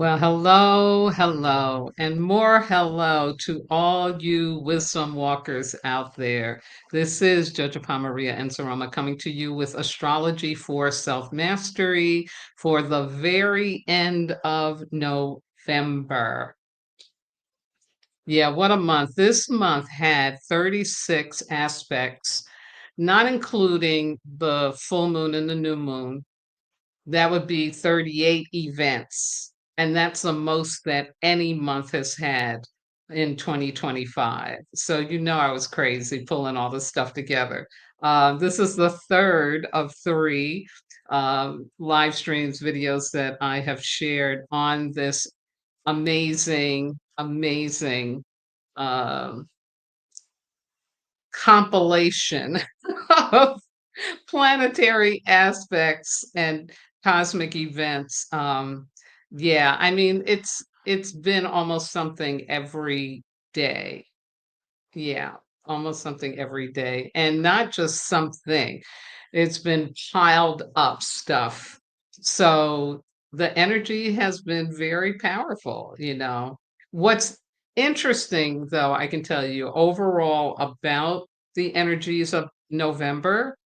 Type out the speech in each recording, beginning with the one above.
Well, hello, hello, and more hello to all you wisdom walkers out there. This is Jojo Maria Ensaroma coming to you with astrology for self-mastery for the very end of November. Yeah, what a month. This month had 36 aspects, not including the full moon and the new moon. That would be 38 events, and that's the most that any month has had in 2025. So you know I was crazy pulling all this stuff together. This is the third of three live streams, videos that I have shared on this amazing, amazing um, compilation of planetary aspects and cosmic events. Yeah, I mean, it's been almost something every day. Yeah, almost something every day, and not just something. It's been piled up stuff. So the energy has been very powerful. What's interesting, though, I can tell you overall about the energies of November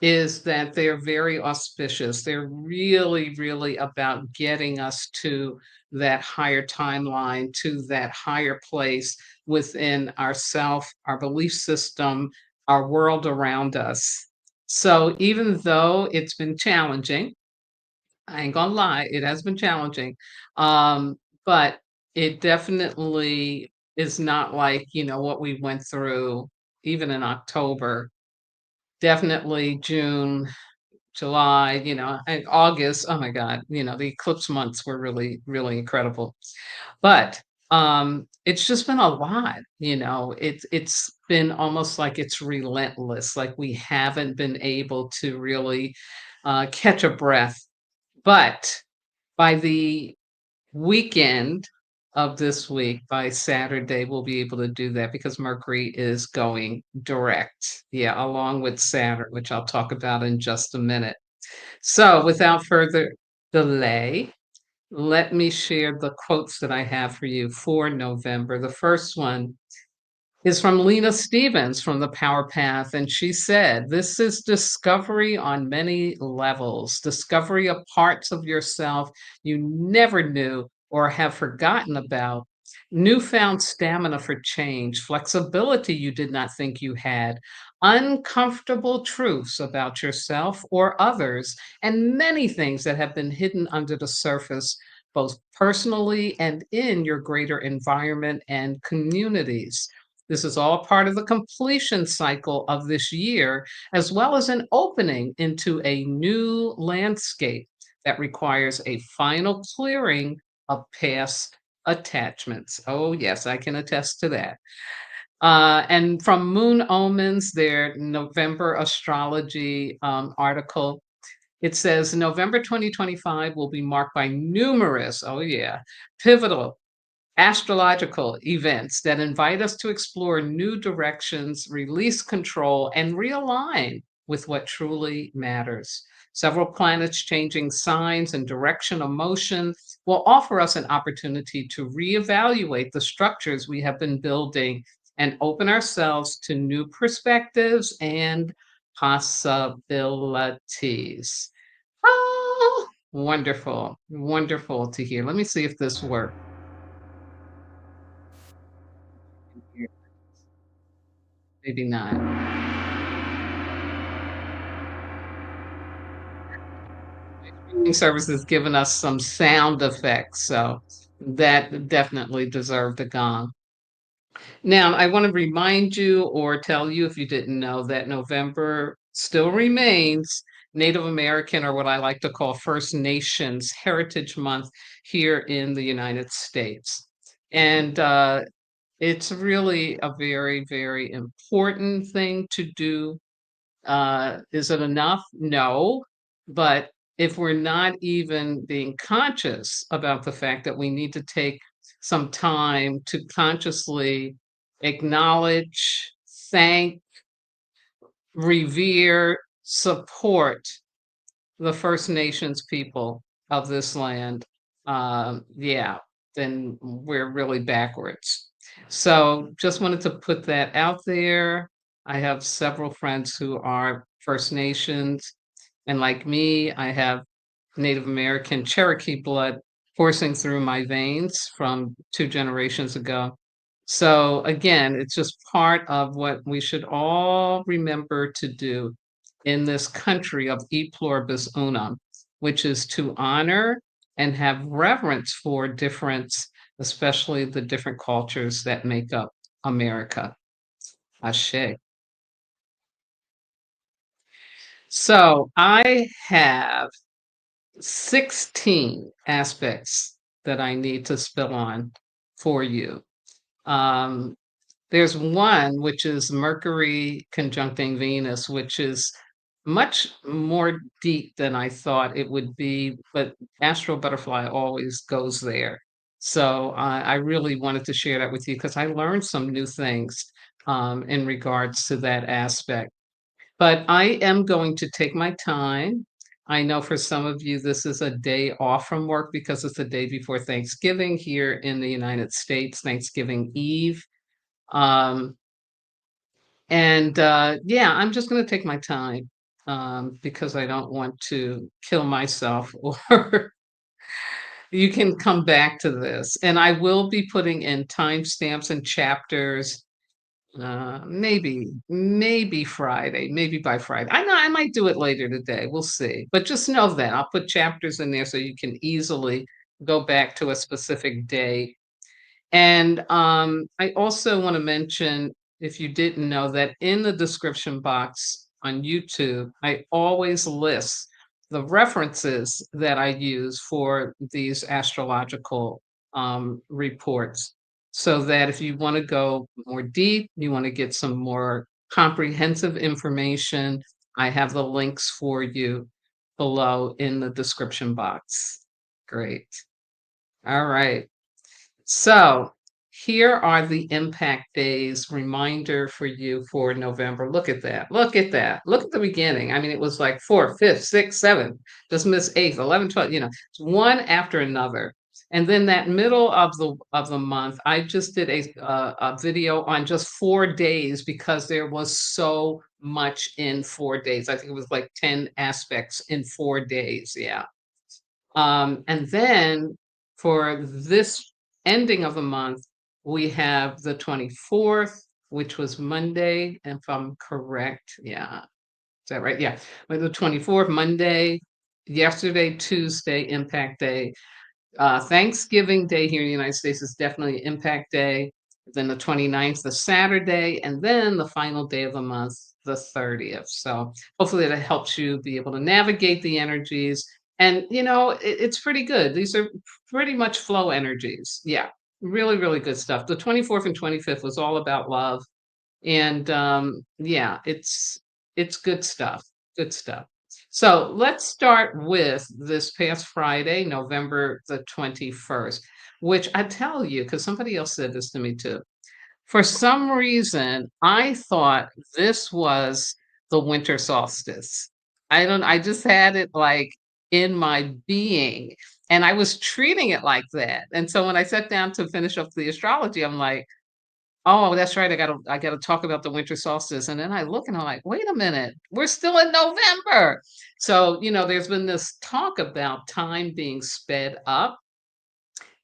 is that they're very auspicious. They're really, really about getting us to that higher timeline, to that higher place within ourself, our belief system, our world around us. So even though it's been challenging, I ain't gonna lie, it has been challenging. But it definitely is not like, what we went through even in October. Definitely June, July, and August. Oh my God, the eclipse months were really, really incredible. But it's just been a lot. It's been almost like it's relentless, like we haven't been able to really catch a breath. But by the weekend of this week, by Saturday, we'll be able to do that because Mercury is going direct. Yeah, along with Saturn, which I'll talk about in just a minute. So, without further delay, let me share the quotes that I have for you for November. The first one is from Lena Stevens from The Power Path. And she said, "This is discovery on many levels, discovery of parts of yourself you never knew or have forgotten about, newfound stamina for change, flexibility you did not think you had, uncomfortable truths about yourself or others, and many things that have been hidden under the surface." Both personally and in your greater environment and communities. This is all part of the completion cycle of this year, as well as an opening into a new landscape that requires a final clearing of past attachments. Oh, yes, I can attest to that. And from Moon Omens, their November astrology article, it says November 2025 will be marked by numerous, oh yeah, pivotal astrological events that invite us to explore new directions, release control, and realign with what truly matters. Several planets changing signs and direction of motion will offer us an opportunity to reevaluate the structures we have been building and open ourselves to new perspectives and possibilities. Oh, wonderful, wonderful to hear. Let me see if this works. Maybe not. Streaming service has given us some sound effects, so that definitely deserved a gong. Now, I want to remind you or tell you if you didn't know that November still remains Native American, or what I like to call First Nations Heritage Month here in the United States. And it's really a very, very important thing to do. Is it enough? No. But if we're not even being conscious about the fact that we need to take some time to consciously acknowledge, thank, revere, support the First Nations people of this land. yeah, then we're really backwards. So just wanted to put that out there. I have several friends who are First Nations, and like me, I have Native American Cherokee blood coursing through my veins from 2 generations ago. So again, it's just part of what we should all remember to do in this country of e pluribus unum, which is to honor and have reverence for difference, especially the different cultures that make up America. Ashe. So I have 16 aspects that I need to spill on for you. Um, there's one which is Mercury conjuncting Venus, which is much more deep than I thought it would be, but Astro Butterfly always goes there. So I really wanted to share that with you because I learned some new things in regards to that aspect. But I am going to take my time. I know for some of you, this is a day off from work because it's the day before Thanksgiving here in the United States, Thanksgiving Eve. Um, yeah, I'm just going to take my time because I don't want to kill myself or you can come back to this. And I will be putting in timestamps and chapters. Maybe Friday, maybe by Friday. I know I might do it later today. We'll see. But just know that I'll put chapters in there so you can easily go back to a specific day. And I also want to mention, if you didn't know, that in the description box on YouTube, I always list the references that I use for these astrological reports. So that if you want to go more deep, you want to get some more comprehensive information, I have the links for you below in the description box. Great. All right. So here are the impact days reminder for you for November. Look at that. Look at that. Look at the beginning. I mean, it was like 4th, 5th, 6th, 7th, just miss 8th, 11th, 12th, it's one after another. And then that middle of the month, I just did a video on just 4 days because there was so much in 4 days. I think it was like 10 aspects in 4 days. Yeah. And then for this ending of the month, we have the 24th, which was Monday, if I'm correct. Yeah. Is that right? Yeah. But the 24th, Monday, yesterday, Tuesday, impact day. Thanksgiving Day here in the United States is definitely Impact Day. Then the 29th, the Saturday, and then the final day of the month, the 30th. So hopefully that helps you be able to navigate the energies. And it's pretty good. These are pretty much flow energies. Yeah, really, really good stuff. The 24th and 25th was all about love. And yeah, it's good stuff. Good stuff. So let's start with this past Friday, November the 21st, which I tell you, because somebody else said this to me too. For some reason, I thought this was the winter solstice. I just had it like in my being, and I was treating it like that. And so when I sat down to finish up the astrology, I'm like, oh, that's right. I gotta talk about the winter solstice. And then I look and I'm like, wait a minute, we're still in November. So, there's been this talk about time being sped up.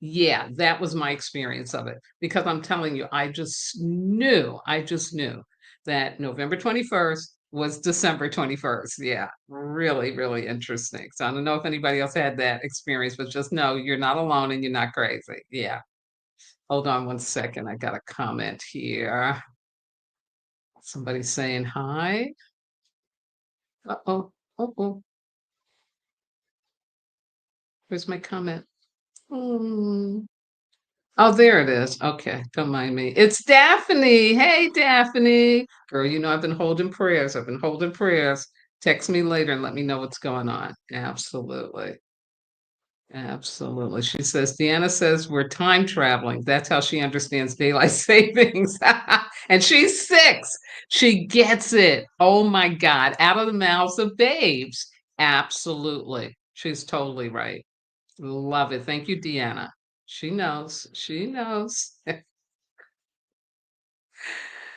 Yeah, that was my experience of it. Because I'm telling you, I just knew that November 21st was December 21st. Yeah, really, really interesting. So I don't know if anybody else had that experience, but just know you're not alone and you're not crazy. Yeah. Hold on one second. I got a comment here. Somebody saying hi. Uh-oh. Uh-oh. Where's my comment? Hmm. Oh, there it is. Okay. Don't mind me. It's Daphne. Hey, Daphne. Girl, I've been holding prayers. I've been holding prayers. Text me later and let me know what's going on. Absolutely. Absolutely. She says, Deanna says we're time traveling. That's how she understands daylight savings. And she's 6. She gets it. Oh my God. Out of the mouths of babes. Absolutely. She's totally right. Love it. Thank you, Deanna. She knows. She knows.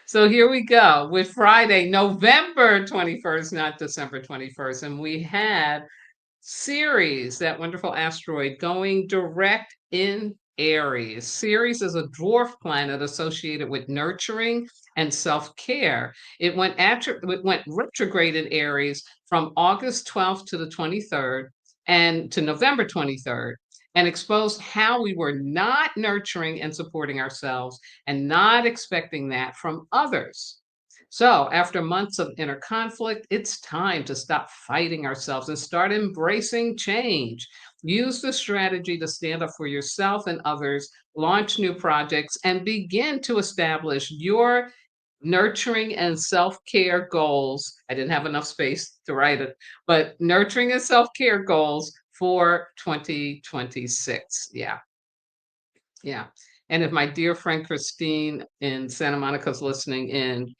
So here we go with Friday, November 21st, not December 21st. And we had Ceres, that wonderful asteroid, going direct in Aries. Ceres is a dwarf planet associated with nurturing and self-care. It went retrograde in Aries from August 12th to the 23rd and to November 23rd, and exposed how we were not nurturing and supporting ourselves and not expecting that from others. So, after months of inner conflict, it's time to stop fighting ourselves and start embracing change. Use the strategy to stand up for yourself and others, launch new projects, and begin to establish your nurturing and self care goals. I didn't have enough space to write it, but nurturing and self care goals for 2026. Yeah. Yeah. And if my dear friend Christine in Santa Monica is listening in,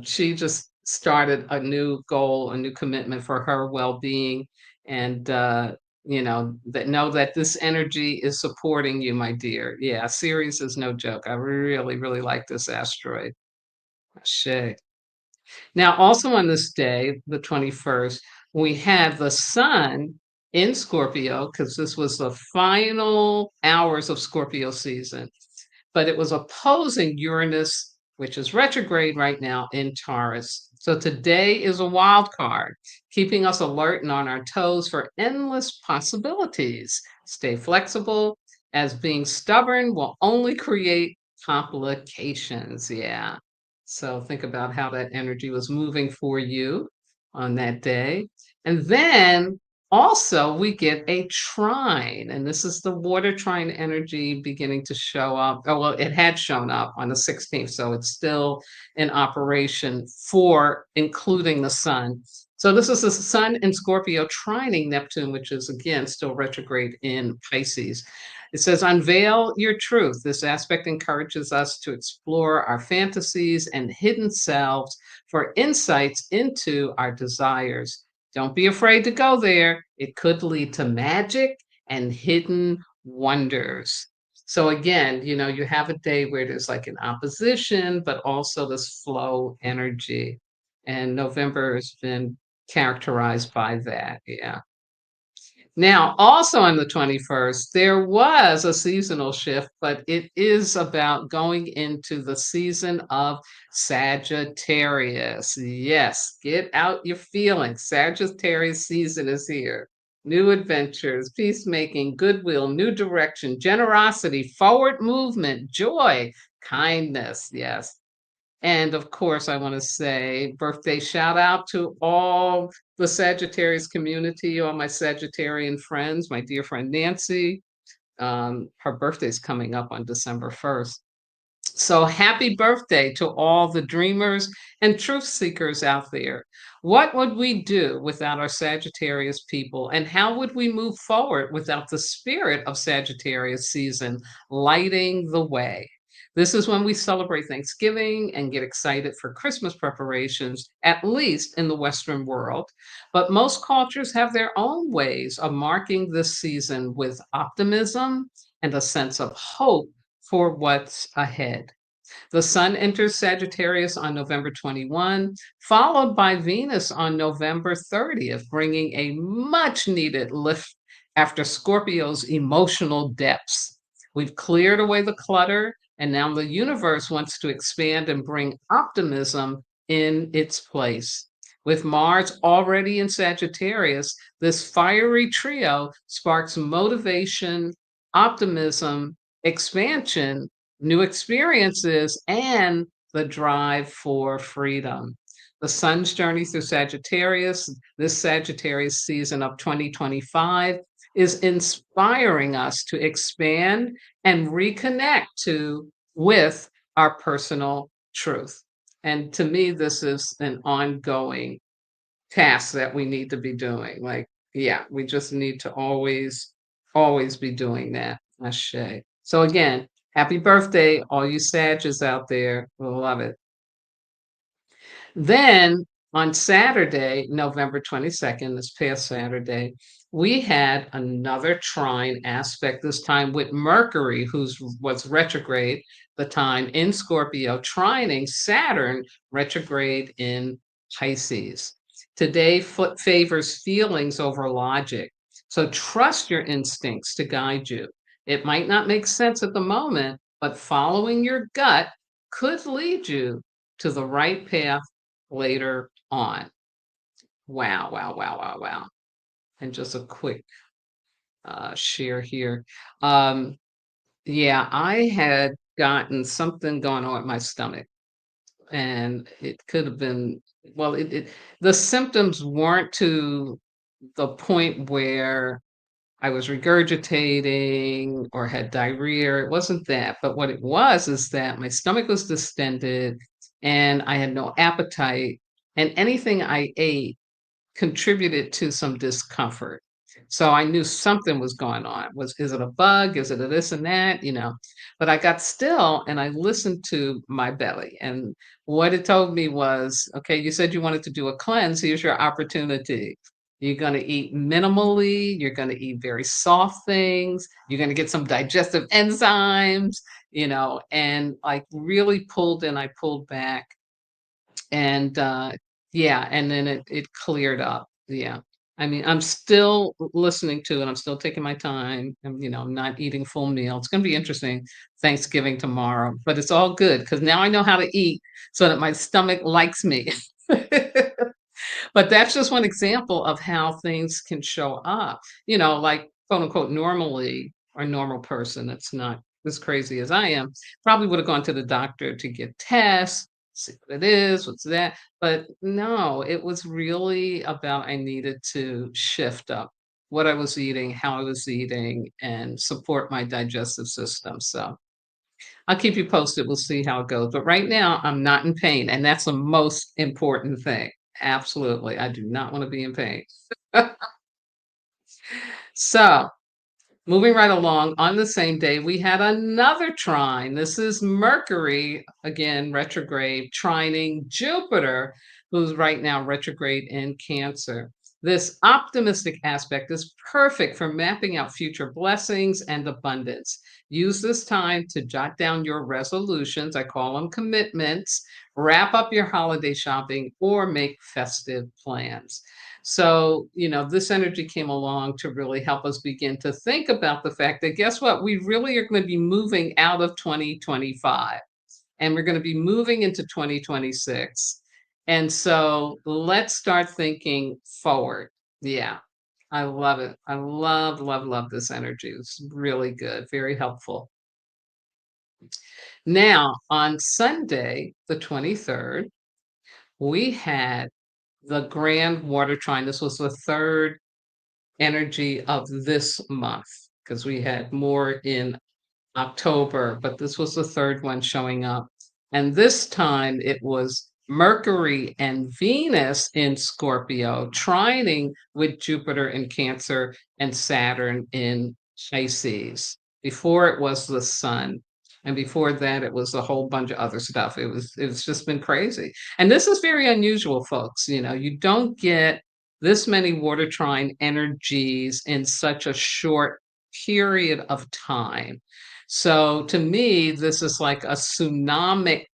she just started a new goal, a new commitment for her well-being. And, that know that this energy is supporting you, my dear. Yeah, Ceres is no joke. I really, really like this asteroid. Ashe. Now, also on this day, the 21st, we had the sun in Scorpio because this was the final hours of Scorpio season, but it was opposing Uranus, which is retrograde right now in Taurus. So today is a wild card, keeping us alert and on our toes for endless possibilities. Stay flexible, as being stubborn will only create complications. Yeah. So think about how that energy was moving for you on that day. And then also we get a trine, and this is the water trine energy beginning to show up. Oh, well, it had shown up on the 16th, so it's still in operation for including the sun. So this is the sun in Scorpio trining Neptune, which is again still retrograde in Pisces. It says, unveil your truth. This aspect encourages us to explore our fantasies and hidden selves for insights into our desires. Don't be afraid to go there. It could lead to magic and hidden wonders. So, again, you have a day where there's like an opposition, but also this flow energy. And November has been characterized by that. Yeah. Now, also on the 21st, there was a seasonal shift, but it is about going into the season of Sagittarius. Yes, get out your feelings. Sagittarius season is here. New adventures, peacemaking, goodwill, new direction, generosity, forward movement, joy, kindness. Yes. And of course, I want to say birthday shout out to all the Sagittarius community, all my Sagittarian friends, my dear friend Nancy. Her birthday's coming up on December 1st. So happy birthday to all the dreamers and truth seekers out there. What would we do without our Sagittarius people? And how would we move forward without the spirit of Sagittarius season lighting the way? This is when we celebrate Thanksgiving and get excited for Christmas preparations, at least in the Western world. But most cultures have their own ways of marking this season with optimism and a sense of hope for what's ahead. The sun enters Sagittarius on November 21, followed by Venus on November 30th, bringing a much needed lift after Scorpio's emotional depths. We've cleared away the clutter, and now the universe wants to expand and bring optimism in its place. With Mars already in Sagittarius, this fiery trio sparks motivation, optimism, expansion, new experiences, and the drive for freedom. The sun's journey through Sagittarius, this Sagittarius season of 2025, is inspiring us to expand and reconnect with our personal truth. And to me, this is an ongoing task that we need to be doing. Like, yeah, we just need to always be doing that. Ashe. So again, happy birthday, all you Sages out there. Love it. Then on Saturday, November 22nd, this past Saturday, we had another trine aspect, this time with Mercury, who's was retrograde the time in Scorpio, trining Saturn retrograde in Pisces. Today favors feelings over logic. So trust your instincts to guide you. It might not make sense at the moment, but following your gut could lead you to the right path later on. Wow, wow, wow, wow, wow. And just a quick share here. Um, yeah, I had gotten something going on with my stomach, and it could have been, well, the symptoms weren't to the point where I was regurgitating or had diarrhea. It wasn't that. But what it was is that my stomach was distended and I had no appetite, and anything I ate contributed to some discomfort. So I knew something was going on. Is it a bug? Is it a this and that? But I got still and I listened to my belly. And what it told me was, okay, you said you wanted to do a cleanse. Here's your opportunity. You're going to eat minimally. You're going to eat very soft things. You're going to get some digestive enzymes, and like really pulled in, I pulled back and, yeah, and then it cleared up, yeah. I mean, I'm still listening to it, I'm still taking my time, I'm not eating full meal. It's gonna be interesting, Thanksgiving tomorrow, but it's all good because now I know how to eat so that my stomach likes me. But that's just one example of how things can show up, like, quote, unquote, "normally" or normal person that's not as crazy as I am, probably would've gone to the doctor to get tests, see what it is, what's that, but no, it was really about I needed to shift up what I was eating, how I was eating, and support my digestive system, so I'll keep you posted, we'll see how it goes, but right now, I'm not in pain, and that's the most important thing. Absolutely, I do not wanna be in pain. So, moving right along, on the same day, we had another trine. This is Mercury, again, retrograde, trining Jupiter, who's right now retrograde in Cancer. This optimistic aspect is perfect for mapping out future blessings and abundance. Use this time to jot down your resolutions, I call them commitments, wrap up your holiday shopping, or make festive plans. So, this energy came along to really help us begin to think about the fact that guess what? We really are going to be moving out of 2025 and we're going to be moving into 2026. And so let's start thinking forward. Yeah, I love it. I love, love, love this energy. It's really good, very helpful. Now, on Sunday, the 23rd, we had the Grand Water Trine. This was the third energy of this month because we had more in October, but this was the third one showing up. And this time it was Mercury and Venus in Scorpio, trining with Jupiter in Cancer and Saturn in Pisces. Before it was the sun. And before that, it was a whole bunch of other stuff. It's just been crazy. And this is very unusual, folks. You don't get this many water trine energies in such a short period of time. So to me, this is like a tsunami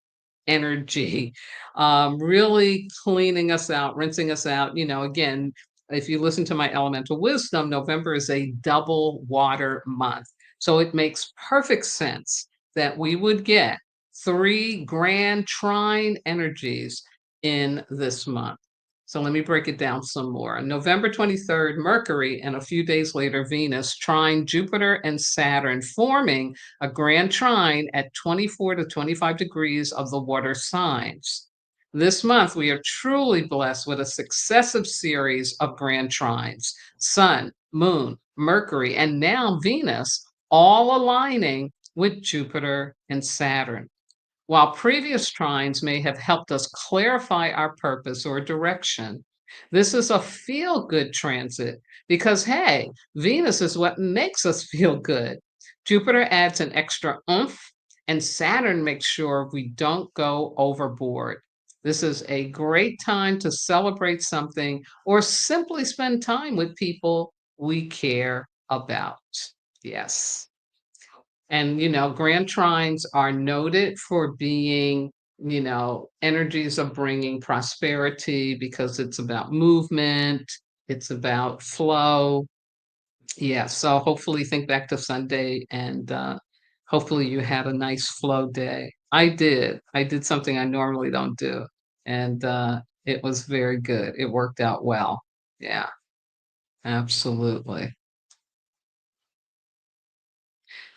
energy, really cleaning us out, rinsing us out. Again, if you listen to my elemental wisdom, November is a double water month. So it makes perfect sense that we would get three grand trine energies in this month. So let me break it down some more. On November 23rd, Mercury and a few days later, Venus trine Jupiter and Saturn, forming a grand trine at 24 to 25 degrees of the water signs. This month, we are truly blessed with a successive series of grand trines Sun, Moon, Mercury, and now Venus, all aligning with Jupiter and Saturn. While previous trines may have helped us clarify our purpose or direction, this is a feel good transit because, hey, Venus is what makes us feel good. Jupiter adds an extra oomph, and Saturn makes sure we don't go overboard. This is a great time to celebrate something or simply spend time with people we care about. Yes. And, grand trines are noted for being, energies of bringing prosperity because it's about movement, it's about flow. Yeah, so hopefully think back to Sunday and hopefully you had a nice flow day. I did. I did something I normally don't do. And it was very good. It worked out well. Yeah, absolutely.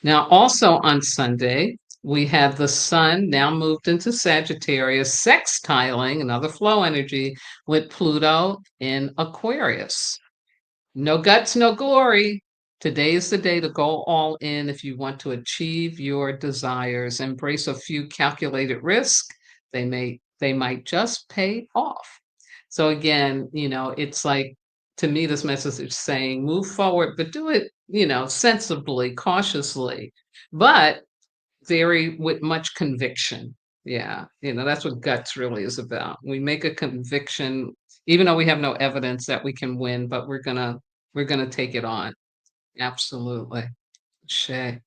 Now, also on Sunday, we have the sun now moved into Sagittarius, sextiling another flow energy with Pluto in Aquarius. No guts, no glory. Today is the day to go all in if you want to achieve your desires. Embrace a few calculated risks. They might just pay off. So again, it's like to me this message is saying move forward, but do it, sensibly, cautiously, but very with much conviction. Yeah, that's what guts really is about. We make a conviction, even though we have no evidence that we can win, but we're gonna take it on. Absolutely. Shay.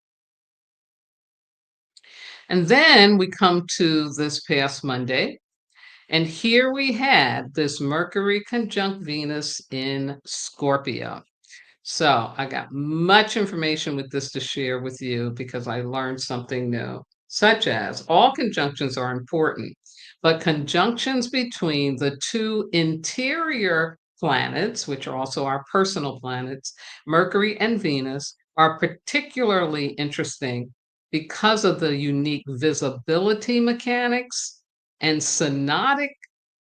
And then we come to this past Monday, and here we had this Mercury conjunct Venus in Scorpio. So I got much information with this to share with you because I learned something new, such as all conjunctions are important, but conjunctions between the two interior planets, which are also our personal planets, Mercury and Venus, are particularly interesting because of the unique visibility mechanics and synodic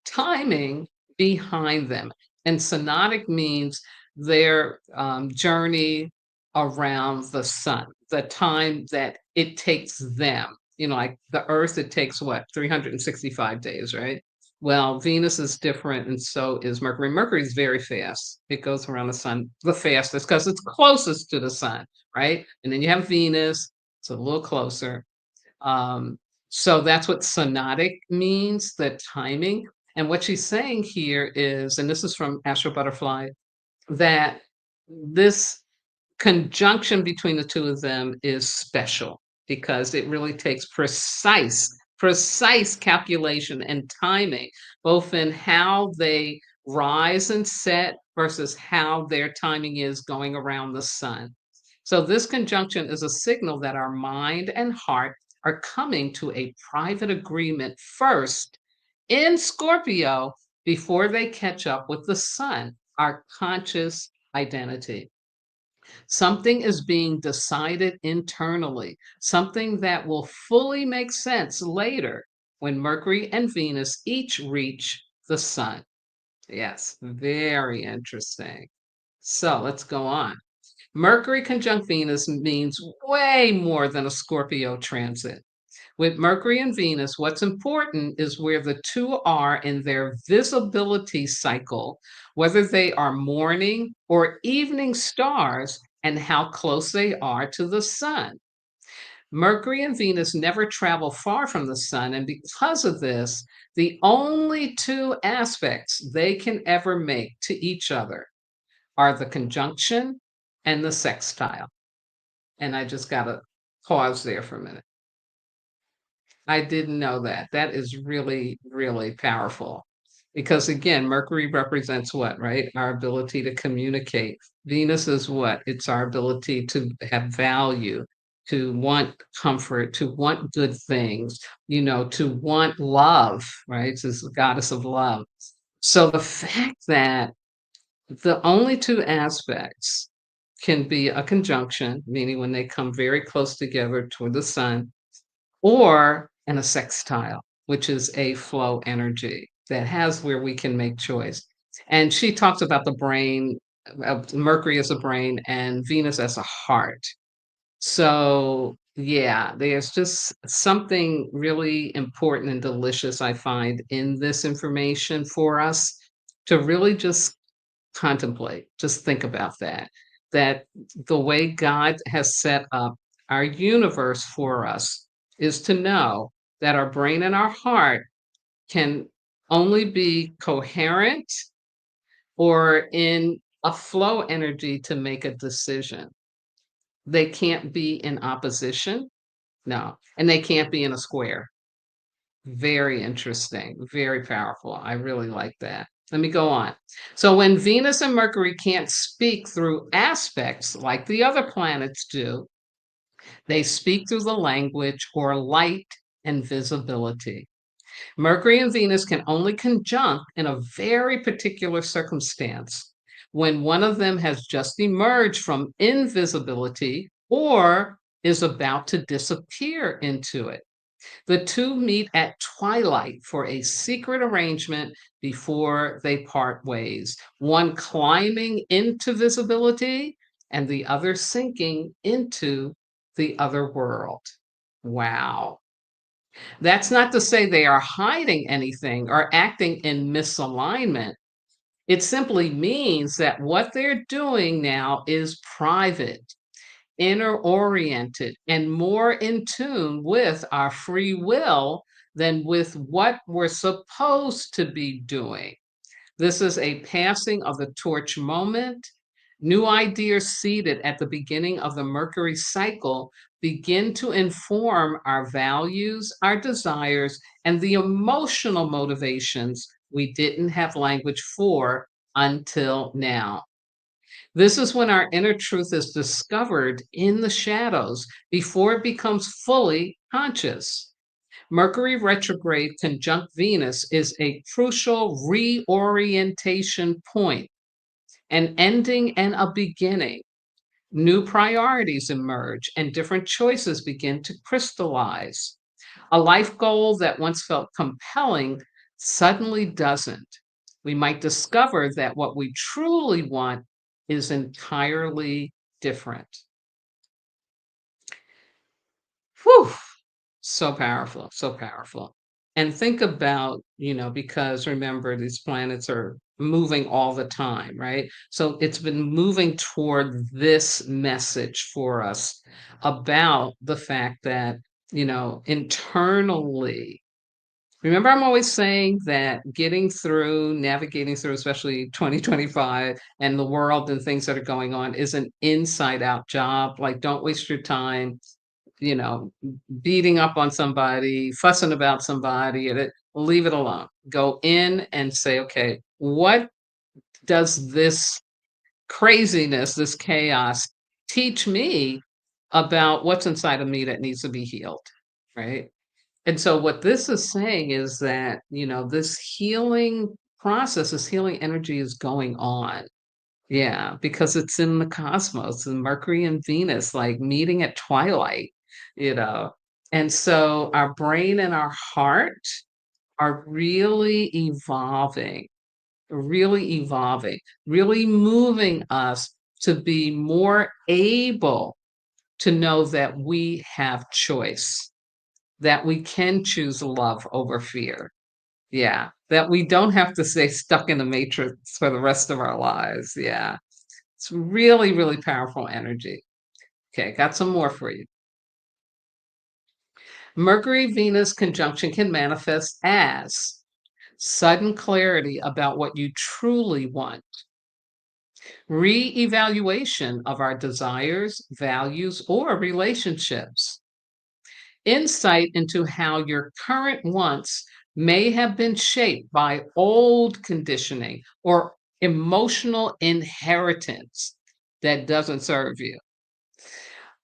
timing behind them. And synodic means their journey around the sun, the time that it takes them. Like the Earth, it takes what, 365 days, right? Well, Venus is different, and so is Mercury. Mercury is very fast. It goes around the sun the fastest because it's closest to the sun, right? And then you have Venus, it's a little closer. Um, so that's what synodic means, the timing. And what she's saying here is, and this is from Astro Butterfly, that this conjunction between the two of them is special because it really takes precise calculation and timing, both in how they rise and set versus how their timing is going around the sun. So this conjunction is a signal that our mind and heart are coming to a private agreement first in Scorpio before they catch up with the sun, our conscious identity. Something is being decided internally, something that will fully make sense later when Mercury and Venus each reach the sun. Yes, very interesting. So let's go on. Mercury conjunct Venus means way more than a Scorpio transit. With Mercury and Venus, what's important is where the two are in their visibility cycle, whether they are morning or evening stars, and how close they are to the sun. Mercury and Venus never travel far from the sun, and because of this, the only two aspects they can ever make to each other are the conjunction and the sextile. And I just got to pause there for a minute. I didn't know that. That is really, really powerful. Because again, Mercury represents what, right? Our ability to communicate. Venus is what? It's our ability to have value, to want comfort, to want good things, to want love, right? It's the goddess of love. So the fact that the only two aspects can be a conjunction, meaning when they come very close together toward the sun, or in a sextile, which is a flow energy that has where we can make choice. And she talks about the brain, Mercury as a brain and Venus as a heart. So, yeah, there's just something really important and delicious I find in this information for us to really just contemplate, just think about that. That the way God has set up our universe for us is to know that our brain and our heart can only be coherent or in a flow energy to make a decision. They can't be in opposition. No, and they can't be in a square. Very interesting, very powerful. I really like that. Let me go on. So when Venus and Mercury can't speak through aspects like the other planets do, they speak through the language or light and visibility. Mercury and Venus can only conjunct in a very particular circumstance when one of them has just emerged from invisibility or is about to disappear into it. The two meet at twilight for a secret arrangement before they part ways, one climbing into visibility and the other sinking into the other world. Wow. That's not to say they are hiding anything or acting in misalignment. It simply means that what they're doing now is private, inner oriented, and more in tune with our free will than with what we're supposed to be doing. This is a passing of the torch moment. New ideas seeded at the beginning of the Mercury cycle begin to inform our values, our desires, and the emotional motivations we didn't have language for until now. This is when our inner truth is discovered in the shadows before it becomes fully conscious. Mercury retrograde conjunct Venus is a crucial reorientation point, an ending and a beginning. New priorities emerge and different choices begin to crystallize. A life goal that once felt compelling suddenly doesn't. We might discover that what we truly want is entirely different. Whew! So powerful, so powerful. And think about, because remember, these planets are moving all the time, right? So it's been moving toward this message for us about the fact that, internally, remember, I'm always saying that getting through, navigating through, especially 2025 and the world and things that are going on is an inside out job. Like, don't waste your time, you know, beating up on somebody, fussing about somebody, and leave it alone. Go in and say, okay, what does this craziness, this chaos teach me about what's inside of me that needs to be healed? Right. And so what this is saying is that, this healing process, this healing energy is going on. Yeah, because it's in the cosmos and Mercury and Venus like meeting at twilight, you know. And so our brain and our heart are really evolving, really moving us to be more able to know that we have choice, that we can choose love over fear. Yeah, that we don't have to stay stuck in the matrix for the rest of our lives. Yeah. It's really, really powerful energy. Okay, got some more for you. Mercury-Venus conjunction can manifest as sudden clarity about what you truly want, reevaluation of our desires, values, or relationships, insight into how your current wants may have been shaped by old conditioning or emotional inheritance that doesn't serve you.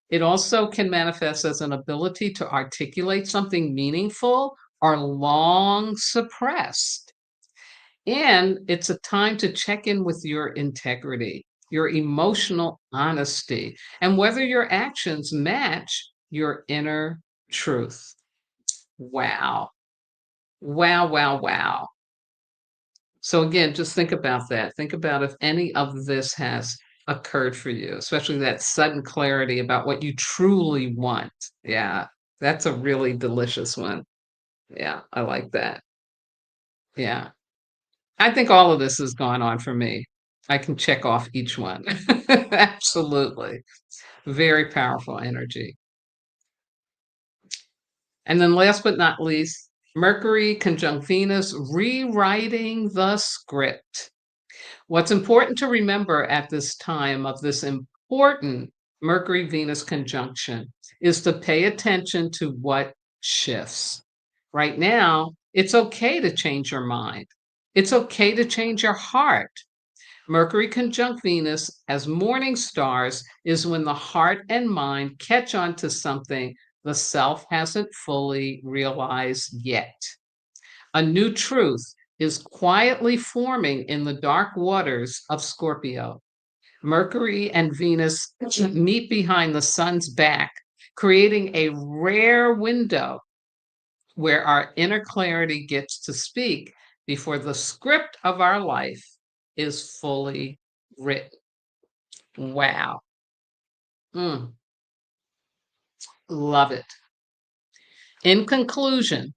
It also can manifest as an ability to articulate something meaningful or long suppressed. And it's a time to check in with your integrity, your emotional honesty, and whether your actions match your inner truth. Wow. Wow, wow, wow. So again, just think about that. Think about if any of this has occurred for you, especially that sudden clarity about what you truly want. Yeah, that's a really delicious one. Yeah, I like that. Yeah. I think all of this has gone on for me. I can check off each one. Absolutely. Very powerful energy. And then last but not least, Mercury conjunct Venus rewriting the script. What's important to remember at this time of this important Mercury-Venus conjunction is to pay attention to what shifts. Right now, it's okay to change your mind. It's okay to change your heart. Mercury conjunct Venus as morning stars is when the heart and mind catch on to something the self hasn't fully realized yet. A new truth is quietly forming in the dark waters of Scorpio. Mercury and Venus meet behind the sun's back, creating a rare window where our inner clarity gets to speak before the script of our life is fully written. Wow. Mm, love it. In conclusion,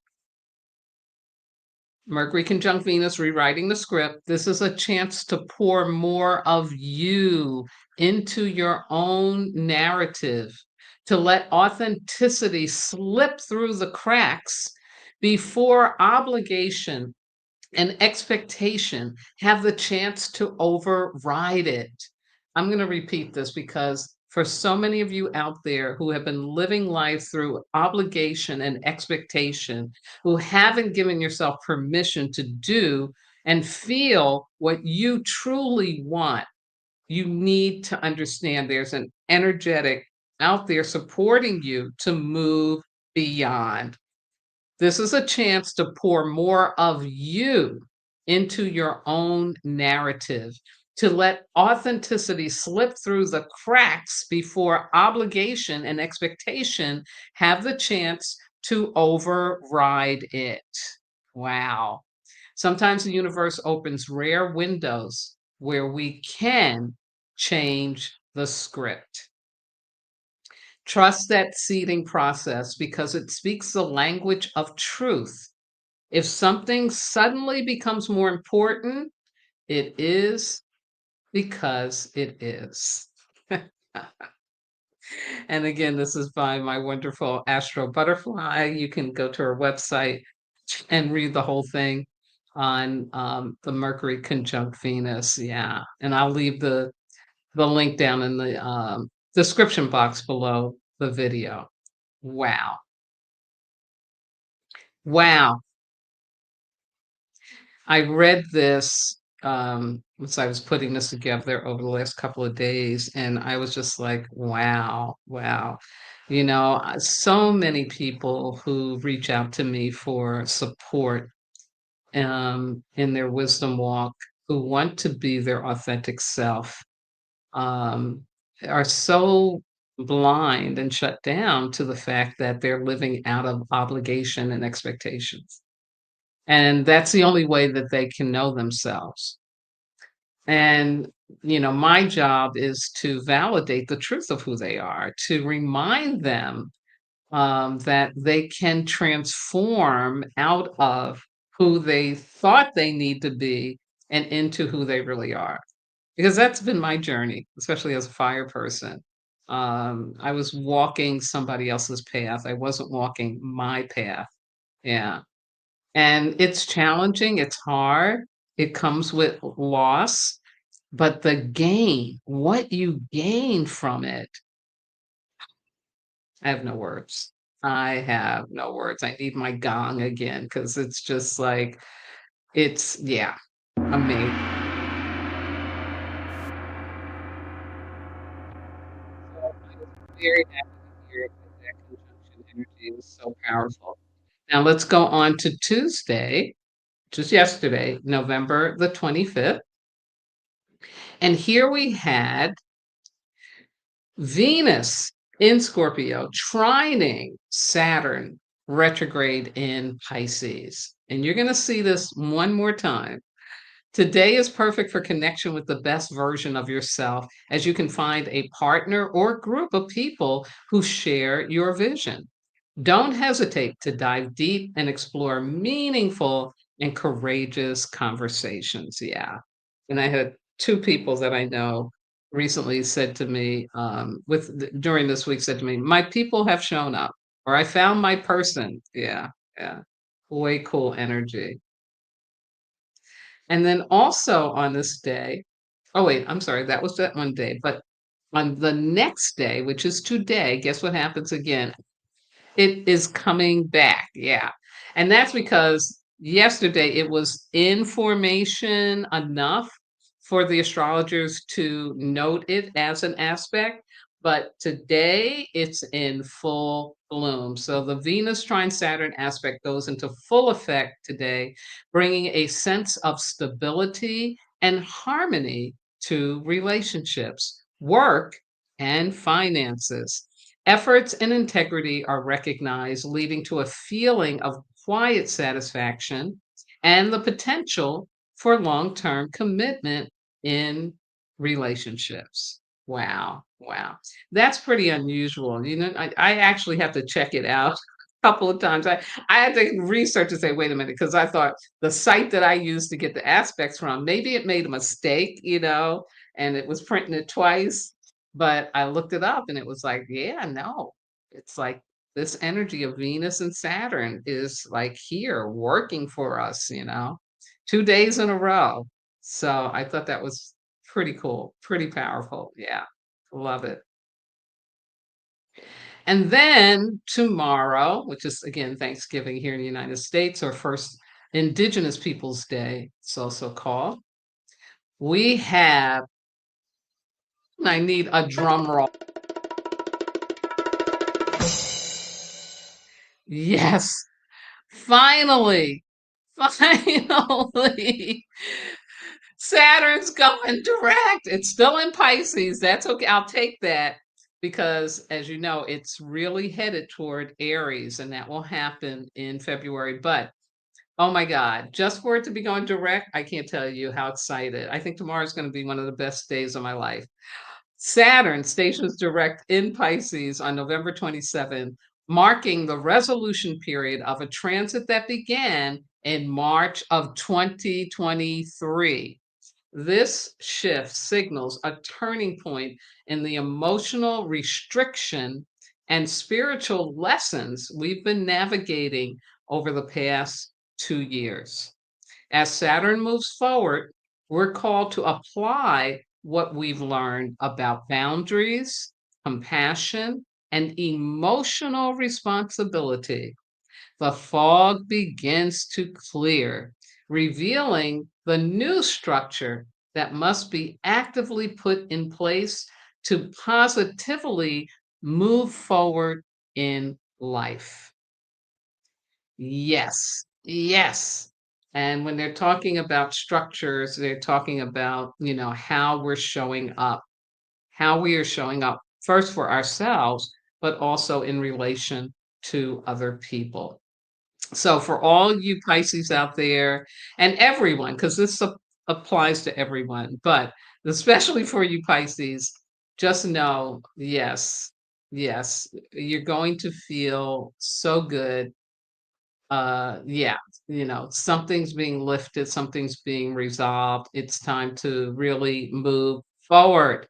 Mercury conjunct Venus rewriting the script. This is a chance to pour more of you into your own narrative, to let authenticity slip through the cracks before obligation and expectation have the chance to override it. I'm going to repeat this because for so many of you out there who have been living life through obligation and expectation, who haven't given yourself permission to do and feel what you truly want, you need to understand there's an energetic out there supporting you to move beyond. This is a chance to pour more of you into your own narrative, to let authenticity slip through the cracks before obligation and expectation have the chance to override it. Wow. Sometimes the universe opens rare windows where we can change the script. Trust that seeding process because it speaks the language of truth. If something suddenly becomes more important, it is because it is. And again, this is by my wonderful Astro Butterfly. You can go to her website and read the whole thing on the Mercury conjunct Venus. Yeah. And I'll leave the link down in the description box below the video. Wow. Wow. I read this as I was putting this together over the last couple of days, and I was just like, wow, wow. So many people who reach out to me for support in their wisdom walk, who want to be their authentic self, um, are so blind and shut down to the fact that they're living out of obligation and expectations. And that's the only way that they can know themselves. And, my job is to validate the truth of who they are, to remind them that they can transform out of who they thought they need to be and into who they really are. Because that's been my journey, especially as a fire person. I was walking somebody else's path. I wasn't walking my path. Yeah. And it's challenging, it's hard, it comes with loss, but the gain, what you gain from it, I have no words. I have no words. I need my gong again because it's just like, it's, yeah, amazing. So I was very happy to hear that that conjunction energy was so powerful. Now let's go on to Tuesday, just yesterday, November the 25th. And here we had Venus in Scorpio trining Saturn retrograde in Pisces. And you're going to see this one more time. Today is perfect for connection with the best version of yourself, as you can find a partner or group of people who share your vision. Don't hesitate to dive deep and explore meaningful and courageous conversations. Yeah. And I had two people that I know recently said to me, during this week, said to me, "My people have shown up," or "I found my person." Yeah. Yeah. Way cool energy. And then also on this day, oh wait, I'm sorry, that was that one day, but on the next day, which is today, guess what happens again? It is coming back, yeah, and that's because yesterday it was in formation enough for the astrologers to note it as an aspect, but today it's in full bloom. So the Venus trine Saturn aspect goes into full effect today, bringing a sense of stability and harmony to relationships, work, and finances. Efforts and integrity are recognized, leading to a feeling of quiet satisfaction and the potential for long term commitment in relationships. Wow. Wow. That's pretty unusual. I actually have to check it out a couple of times. I had to research and say, wait a minute, because I thought the site that I used to get the aspects from, maybe it made a mistake, and it was printing it twice, but I looked it up and it was like, yeah, no. It's like this energy of Venus and Saturn is like here working for us, 2 days in a row. So I thought that was pretty cool, pretty powerful. Yeah, love it. And then tomorrow, which is again Thanksgiving here in the United States, or first Indigenous Peoples Day, it's also called, we have, I need a drum roll. Yes, finally, finally, Saturn's going direct. It's still in Pisces. That's okay. I'll take that because, as you know, it's really headed toward Aries, and that will happen in February. But oh my God, just for it to be going direct, I can't tell you how excited. I think tomorrow is going to be one of the best days of my life. Saturn stations direct in Pisces on November 27th, marking the resolution period of a transit that began in March of 2023. This shift signals a turning point in the emotional restriction and spiritual lessons we've been navigating over the past 2 years. As Saturn moves forward, we're called to apply what we've learned about boundaries, compassion, and emotional responsibility. The fog begins to clear, revealing the new structure that must be actively put in place to positively move forward in life. Yes, yes. And when they're talking about structures, they're talking about, how we're showing up, how we are showing up first for ourselves, but also in relation to other people. So for all you Pisces out there and everyone, because this applies to everyone, but especially for you Pisces, just know, yes, yes, you're going to feel so good. Yeah, something's being lifted, something's being resolved. It's time to really move forward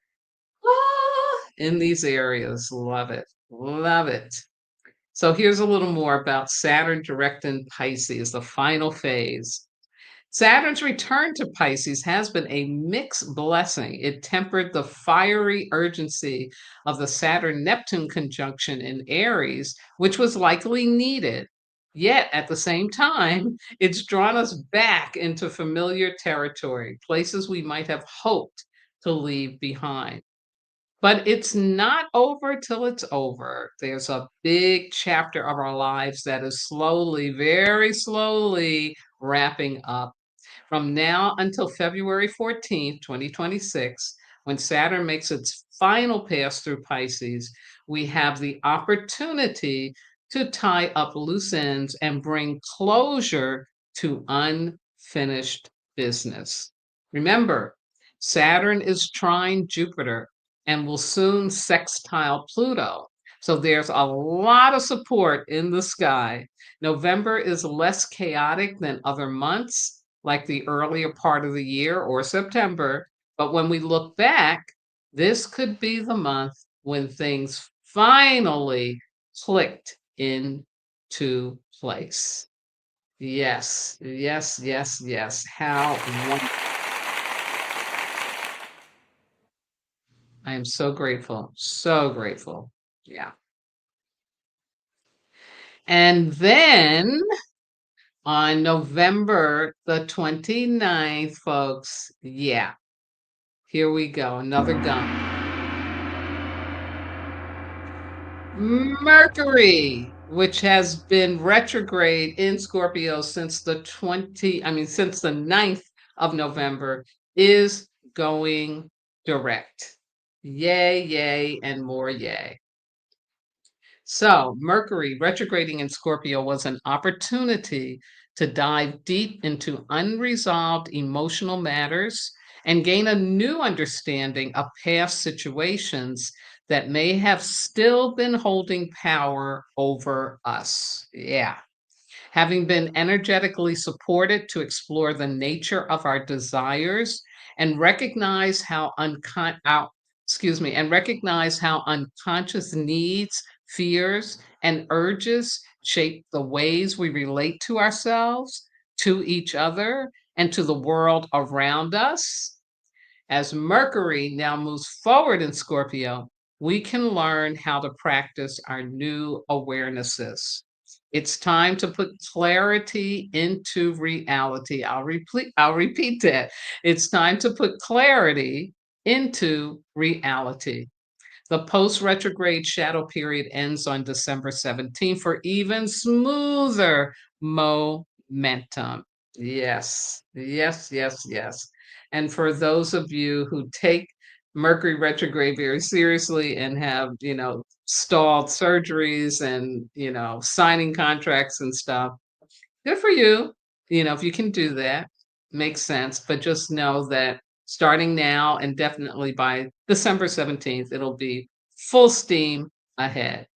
in these areas. Love it. Love it. So here's a little more about Saturn direct in Pisces, the final phase. Saturn's return to Pisces has been a mixed blessing. It tempered the fiery urgency of the Saturn Neptune conjunction in Aries, which was likely needed. Yet at the same time, it's drawn us back into familiar territory, places we might have hoped to leave behind. But it's not over till it's over. There's a big chapter of our lives that is slowly, very slowly wrapping up. From now until February 14th, 2026, when Saturn makes its final pass through Pisces, we have the opportunity to tie up loose ends and bring closure to unfinished business. Remember, Saturn is trine Jupiter and will soon sextile Pluto. So there's a lot of support in the sky. November is less chaotic than other months, like the earlier part of the year or September. But when we look back, this could be the month when things finally clicked into place. Yes, yes, yes, yes. How won I am so grateful, so grateful. Yeah. And then on November the 29th, folks, yeah, here we go, another gump. Mercury, which has been retrograde in Scorpio since since the 9th of November, is going direct. Yay, yay, and more yay. So, Mercury retrograding in Scorpio was an opportunity to dive deep into unresolved emotional matters and gain a new understanding of past situations that may have still been holding power over us. Yeah. Having been energetically supported to explore the nature of our desires and recognize and recognize how unconscious needs, fears, and urges shape the ways we relate to ourselves, to each other, and to the world around us. As Mercury now moves forward in Scorpio, we can learn how to practice our new awarenesses. It's time to put clarity into reality. I'll repeat that. It's time to put clarity into reality. The post retrograde shadow period ends on December 17th for even smoother momentum. Yes, yes, yes, yes. And for those of you who take Mercury retrograde very seriously and have, stalled surgeries and, signing contracts and stuff, good for you. If you can do that, makes sense. But just know that starting now and definitely by December 17th, it'll be full steam ahead.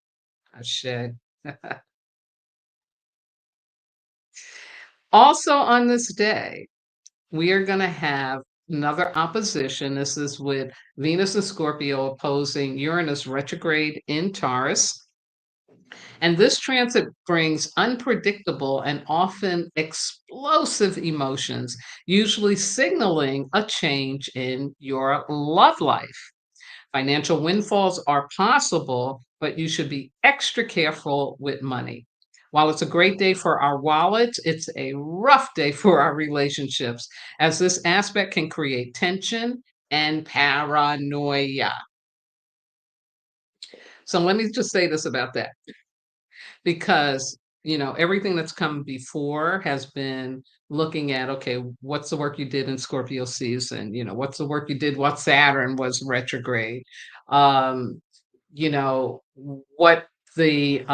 I should. Also, on this day, we are going to have another opposition. This is with Venus and Scorpio opposing Uranus retrograde in Taurus. And this transit brings unpredictable and often explosive emotions, usually signaling a change in your love life. Financial windfalls are possible, but you should be extra careful with money. While it's a great day for our wallets, it's a rough day for our relationships, as this aspect can create tension and paranoia. So, let me just say this about that. Because, everything that's come before has been looking at, okay, what's the work you did in Scorpio season? What's the work you did while Saturn was retrograde? Um, what the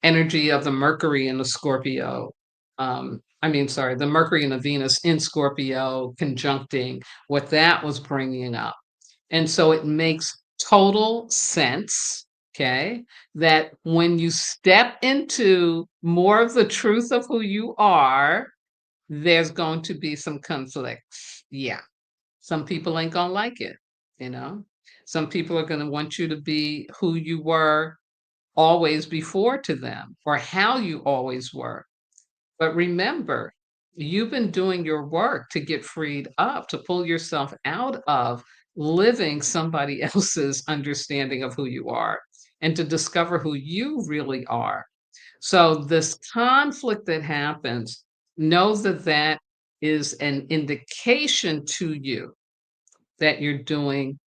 energy of the Mercury and the Scorpio, sorry, the Mercury and the Venus in Scorpio conjuncting, what that was bringing up. And so it makes total sense, okay, that when you step into more of the truth of who you are, there's going to be some conflict. Yeah. Some people ain't going to like it, you know. Some people are going to want you to be who you were always before to them or how you always were. But remember, you've been doing your work to get freed up, to pull yourself out of living somebody else's understanding of who you are and to discover who you really are. So, this conflict that happens, know that that is an indication to you that you're doing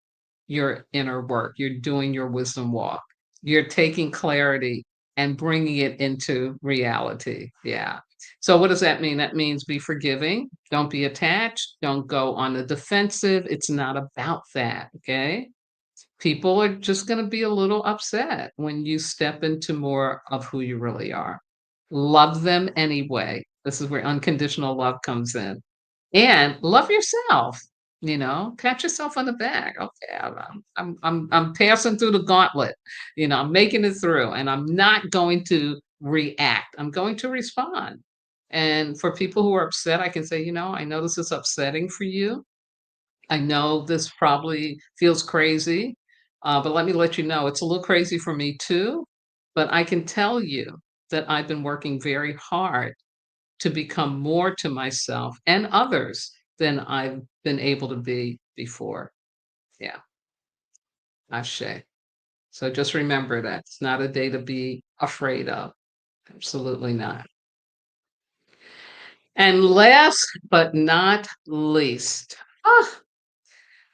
your inner work. You're doing your wisdom walk. You're taking clarity and bringing it into reality. Yeah. So, what does that mean? That means be forgiving. Don't be attached. Don't go on the defensive. It's not about that. Okay. People are just going to be a little upset when you step into more of who you really are. Love them anyway. This is where unconditional love comes in. And love yourself, pat yourself on the back. Okay, I'm passing through the gauntlet. I'm making it through and I'm not going to react. I'm going to respond. And for people who are upset, I can say, I know this is upsetting for you. I know this probably feels crazy, but let me let you know it's a little crazy for me too. But I can tell you that I've been working very hard to become more to myself and others than I've been able to be before. Yeah, ashe. So just remember that it's not a day to be afraid of. Absolutely not. And last but not least, ah,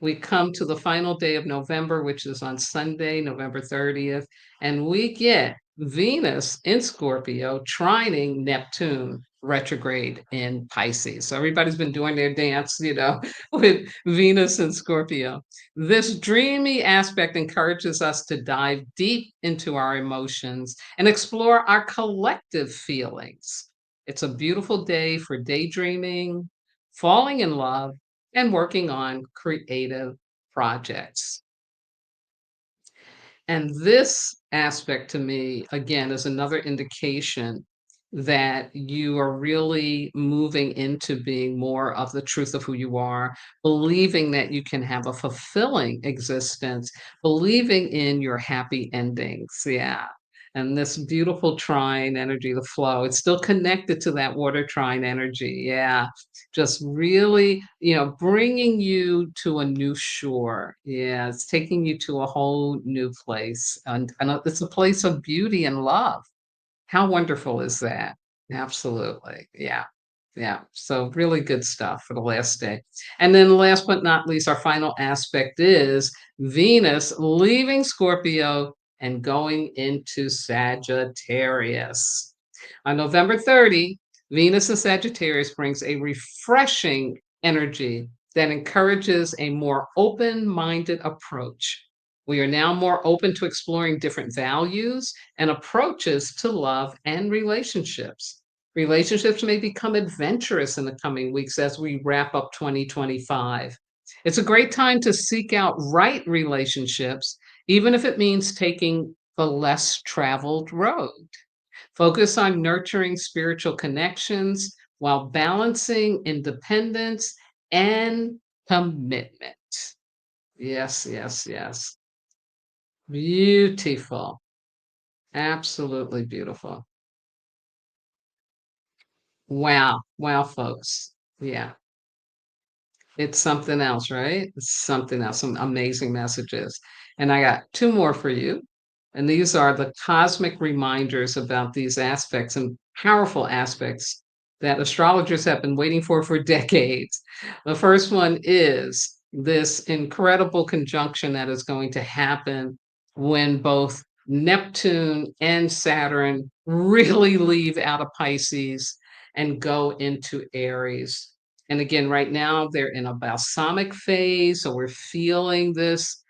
we come to the final day of November, which is on Sunday, November 30th, and we get Venus in Scorpio trining Neptune retrograde in Pisces. So everybody's been doing their dance, with Venus and Scorpio. This dreamy aspect encourages us to dive deep into our emotions and explore our collective feelings. It's a beautiful day for daydreaming, falling in love, and working on creative projects. And this aspect to me, again, is another indication that you are really moving into being more of the truth of who you are, believing that you can have a fulfilling existence, believing in your happy endings. Yeah. And this beautiful trine energy, the flow, it's still connected to that water trine energy. Yeah. Just really, bringing you to a new shore. Yeah, it's taking you to a whole new place, and it's a place of beauty and love. How wonderful is that? Absolutely. Yeah. Yeah. So really good stuff for the last day. And then last but not least, our final aspect is Venus leaving Scorpio and going into Sagittarius. On November 30, Venus in Sagittarius brings a refreshing energy that encourages a more open minded approach. We are now more open to exploring different values and approaches to love and relationships. Relationships may become adventurous in the coming weeks as we wrap up 2025. It's a great time to seek out right relationships, even if it means taking the less traveled road. Focus on nurturing spiritual connections while balancing independence and commitment. Yes, yes, yes. Beautiful. Absolutely beautiful. Wow. Wow, folks. Yeah. It's something else, right? It's something else, some amazing messages. And I got two more for you. And these are the cosmic reminders about these aspects and powerful aspects that astrologers have been waiting for decades. The first one is this incredible conjunction that is going to happen when both Neptune and Saturn really leave out of Pisces and go into Aries. And again, right now they're in a balsamic phase. So we're feeling this,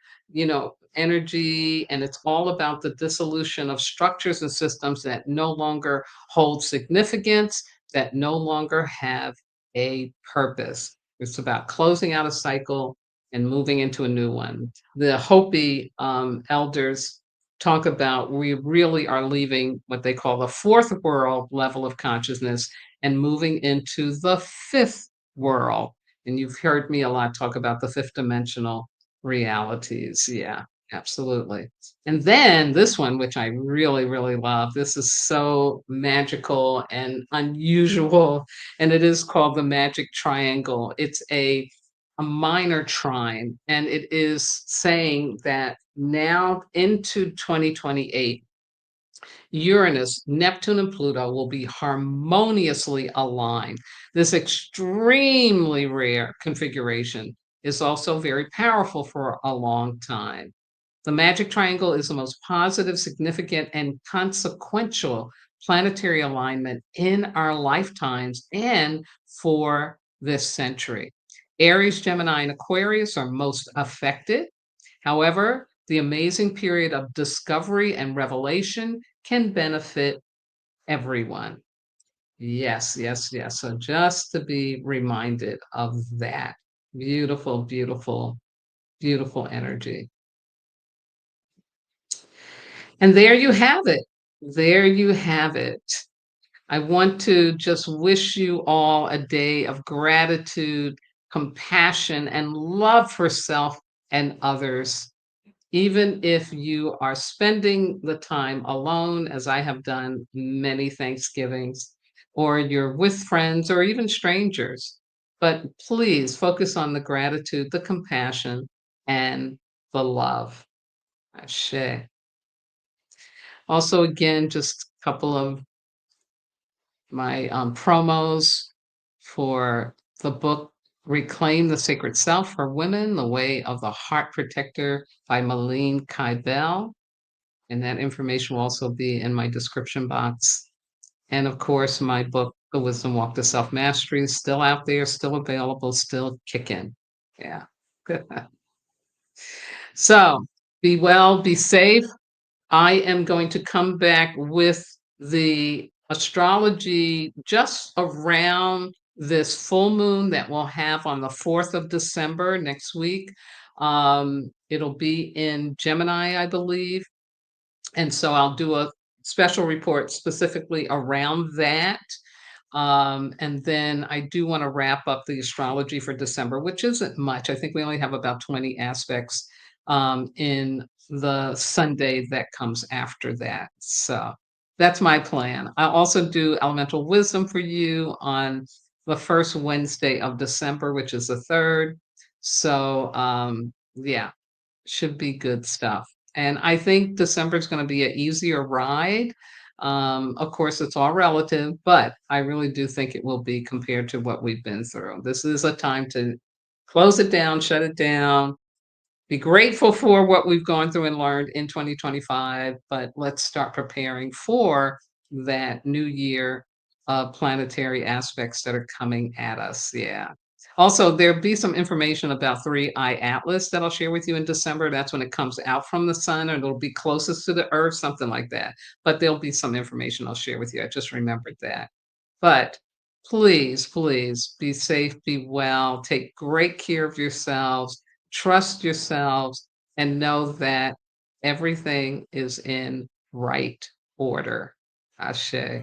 energy, and it's all about the dissolution of structures and systems that no longer hold significance, that no longer have a purpose. It's about closing out a cycle and moving into a new one. The Hopi elders talk about we really are leaving what they call the fourth world level of consciousness and moving into the fifth world. And you've heard me a lot talk about the fifth dimensional realities. Yeah, absolutely. And then this one, which I really, really love, this is so magical and unusual, and it is called the Magic Triangle. It's a minor trine, and it is saying that now into 2028, Uranus, Neptune, and Pluto will be harmoniously aligned. This extremely rare configuration is also very powerful for a long time. The magic triangle is the most positive, significant, and consequential planetary alignment in our lifetimes and for this century. Aries, Gemini, and Aquarius are most affected. However, the amazing period of discovery and revelation can benefit everyone. Yes, yes, yes. So just to be reminded of that beautiful, beautiful, beautiful energy. And there you have it. There you have it. I want to just wish you all a day of gratitude, compassion, and love for self and others. Even if you are spending the time alone, as I have done many Thanksgivings, or you're with friends or even strangers. But please focus on the gratitude, the compassion, and the love. Ashe. Also, again, just a couple of my promos for the book Reclaim the Sacred Self for Women, The Way of the Heart Protector by Malene Kybell. And that information will also be in my description box. And of course, my book, The Wisdom Walk to Self Mastery, is still out there, still available, still kicking. Yeah. So be well, be safe. I am going to come back with the astrology just around this full moon that we'll have on the 4th of December next week. It'll be in Gemini, I believe. And so I'll do a special report specifically around that. And then I do want to wrap up the astrology for December, which isn't much. I think we only have about 20 aspects in the Sunday that comes after that. So that's my plan. I also do elemental wisdom for you on the first Wednesday of December, which is the third. So yeah, should be good stuff. And I think December is going to be an easier ride. Of course, it's all relative, but I really do think it will be compared to what we've been through. This is a time to close it down, shut it down, be grateful for what we've gone through and learned in 2025, but let's start preparing for that new year of planetary aspects that are coming at us. Yeah. Also, there'll be some information about 3-Eye Atlas that I'll share with you in December. That's when it comes out from the sun, and it'll be closest to the earth, something like that. But there'll be some information I'll share with you. I just remembered that. But please, please be safe, be well, take great care of yourselves, trust yourselves, and know that everything is in right order. Ashe.